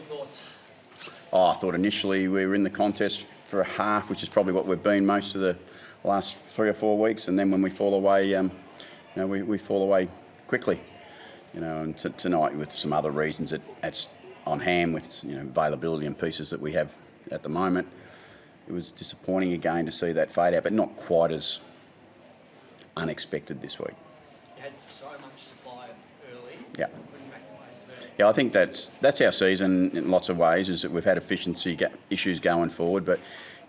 Initial thoughts? I thought initially we were in the contest for a half, which is probably what we've been most of the last 3 or 4 weeks, and then when we fall away, we fall away quickly. And tonight with some other reasons that's on hand with availability and pieces that we have at the moment, it was disappointing again to see that fade out, but not quite as unexpected this week. You had so much supply early. Yeah. Couldn't make the most of it. Yeah, I think that's our season in lots of ways, is that we've had efficiency issues going forward, but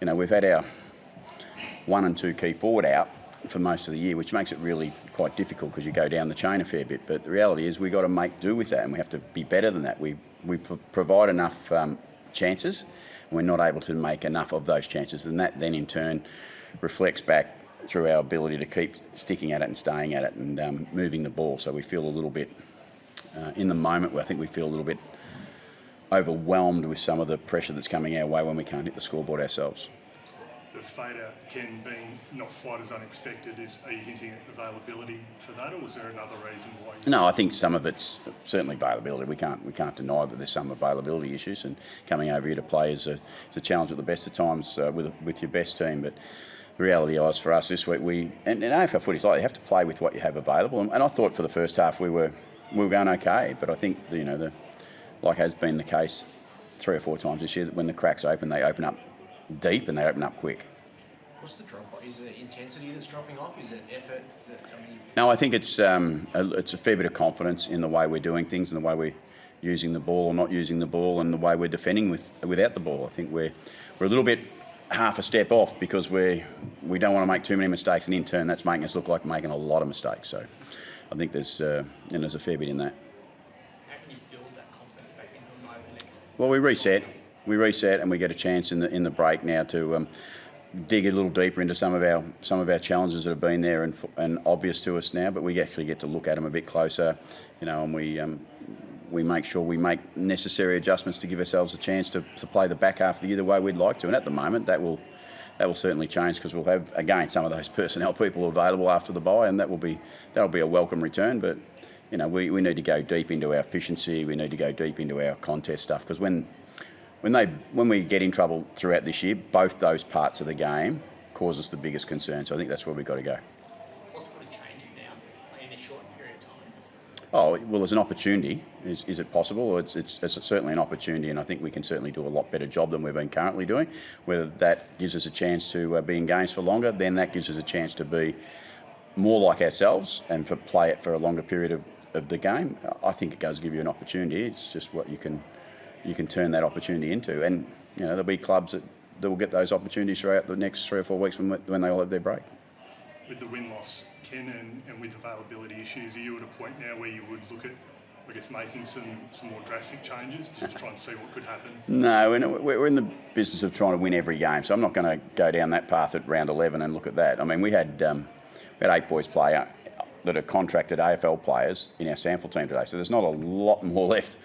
we've had our 1 and 2 key forward out for most of the year, which makes it really quite difficult because you go down the chain a fair bit. But the reality is we've got to make do with that, and we have to be better than that. We provide enough chances, and we're not able to make enough of those chances, and that then in turn reflects back through our ability to keep sticking at it and staying at it and moving the ball. So we feel a little bit, in the moment, I think we feel a little bit overwhelmed with some of the pressure that's coming our way when we can't hit the scoreboard ourselves. The fade out, Ken, being not quite as unexpected, are you hinting at availability for that, or was there another reason why? No, I think some of it's certainly availability. We can't deny that there's some availability issues, and coming over here to play is a challenge at the best of times with your best team. But the reality is for us this week, and AFL footy's like you have to play with what you have available. And I thought for the first half we were going okay, but I think like has been the case 3 or 4 times this year, that when the cracks open, they open up deep and they open up quick. What's the drop off? Is it intensity that's dropping off? Is it effort? No, I think it's a fair bit of confidence in the way we're doing things and the way we're using the ball or not using the ball and the way we're defending without the ball. I think we're a little bit half a step off because we don't want to make too many mistakes, and in turn that's making us look like making a lot of mistakes. So I think there's a fair bit in that. How can you build that confidence back into the moment next? Well, we reset and we get a chance in the break now to dig a little deeper into some of our challenges that have been there and obvious to us now, but we actually get to look at them a bit closer, and we make sure we make necessary adjustments to give ourselves a chance to play the back half of the year the way we'd like to. And at the moment, that will certainly change because we'll have again some of those personnel people available after the bye, and that'll be a welcome return. But we need to go deep into our efficiency. We need to go deep into our contest stuff because when we get in trouble throughout this year, both those parts of the game cause us the biggest concern. So I think that's where we've got to go. Is it possible to change it now in a short period of time? Oh, well, as an opportunity, is it possible? It's certainly an opportunity, and I think we can certainly do a lot better job than we've been currently doing. Whether that gives us a chance to be in games for longer, then that gives us a chance to be more like ourselves and to play it for a longer period of the game. I think it does give you an opportunity. It's just what you can turn that opportunity into. And there'll be clubs that will get those opportunities throughout the next 3 or 4 weeks when they all have their break. With the win-loss, Ken, and with availability issues, are you at a point now where you would look at, I guess, making some more drastic changes to just try and see what could happen? No, we're in the business of trying to win every game, so I'm not going to go down that path at round 11 and look at that. I mean, we had 8 boys play that are contracted AFL players in our sample team today, so there's not a lot more left.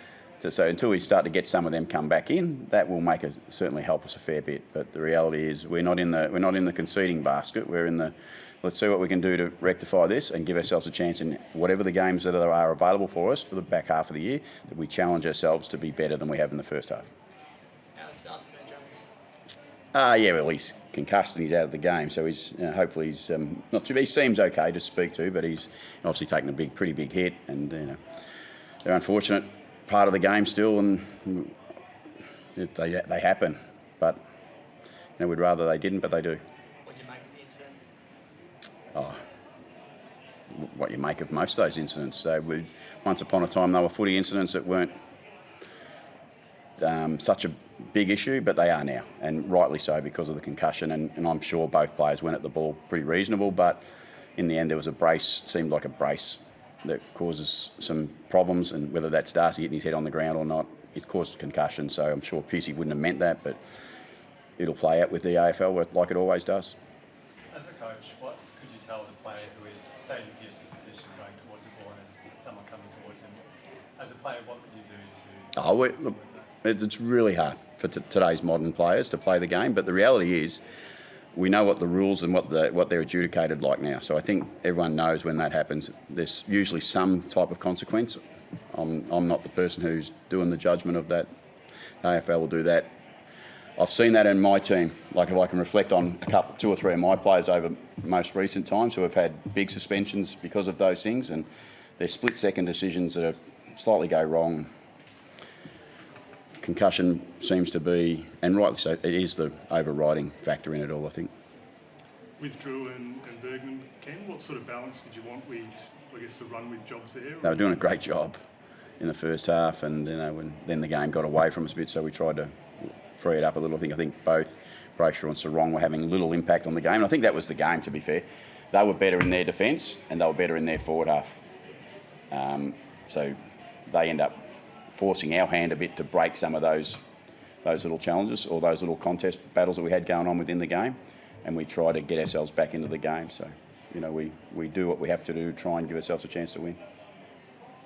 So until we start to get some of them come back in, that will certainly help us a fair bit. But the reality is we're not in the conceding basket. We're in the let's see what we can do to rectify this and give ourselves a chance in whatever the games that are available for us for the back half of the year, that we challenge ourselves to be better than we have in the first half. How's Darcy Jones? Yeah, well, he's concussed and he's out of the game, so he's hopefully he's not too. He seems okay to speak to, but he's obviously taken a pretty big hit, and they're unfortunate part of the game still, and they happen. But we'd rather they didn't, but they do. What did you make of the incident? What you make of most of those incidents. So once upon a time, they were footy incidents that weren't such a big issue, but they are now, and rightly so because of the concussion. And I'm sure both players went at the ball pretty reasonable, but in the end there was a brace, seemed like a brace that causes some problems, and whether that's Darcy hitting his head on the ground or not, it caused concussion. So I'm sure Piercy wouldn't have meant that, but it'll play out with the AFL like it always does. As a coach, what could you tell the player who is, say, in Pierce's position going towards the ball and there's someone coming towards him? As a player, what could you do to... Look, it's really hard for today's modern players to play the game, but the reality is we know what the rules and what they're adjudicated like now. So I think everyone knows when that happens, there's usually some type of consequence. I'm not the person who's doing the judgment of that AFL will do that. I've seen that in my team. Like if I can reflect on two or three of my players over most recent times who have had big suspensions because of those things, and they're split-second decisions that slightly go wrong. Concussion seems to be, and rightly so, it is the overriding factor in it all, I think. With Drew and Bergman, Ken, what sort of balance did you want with, I guess, the run with jobs there? They were doing a great job in the first half, and then the game got away from us a bit, so we tried to free it up a little. I think both Brayshaw and Sarong were having little impact on the game. And I think that was the game, to be fair. They were better in their defence and they were better in their forward half. So they end up forcing our hand a bit to break some of those little challenges or those little contest battles that we had going on within the game, and we try to get ourselves back into the game. So, we do what we have to do to try and give ourselves a chance to win.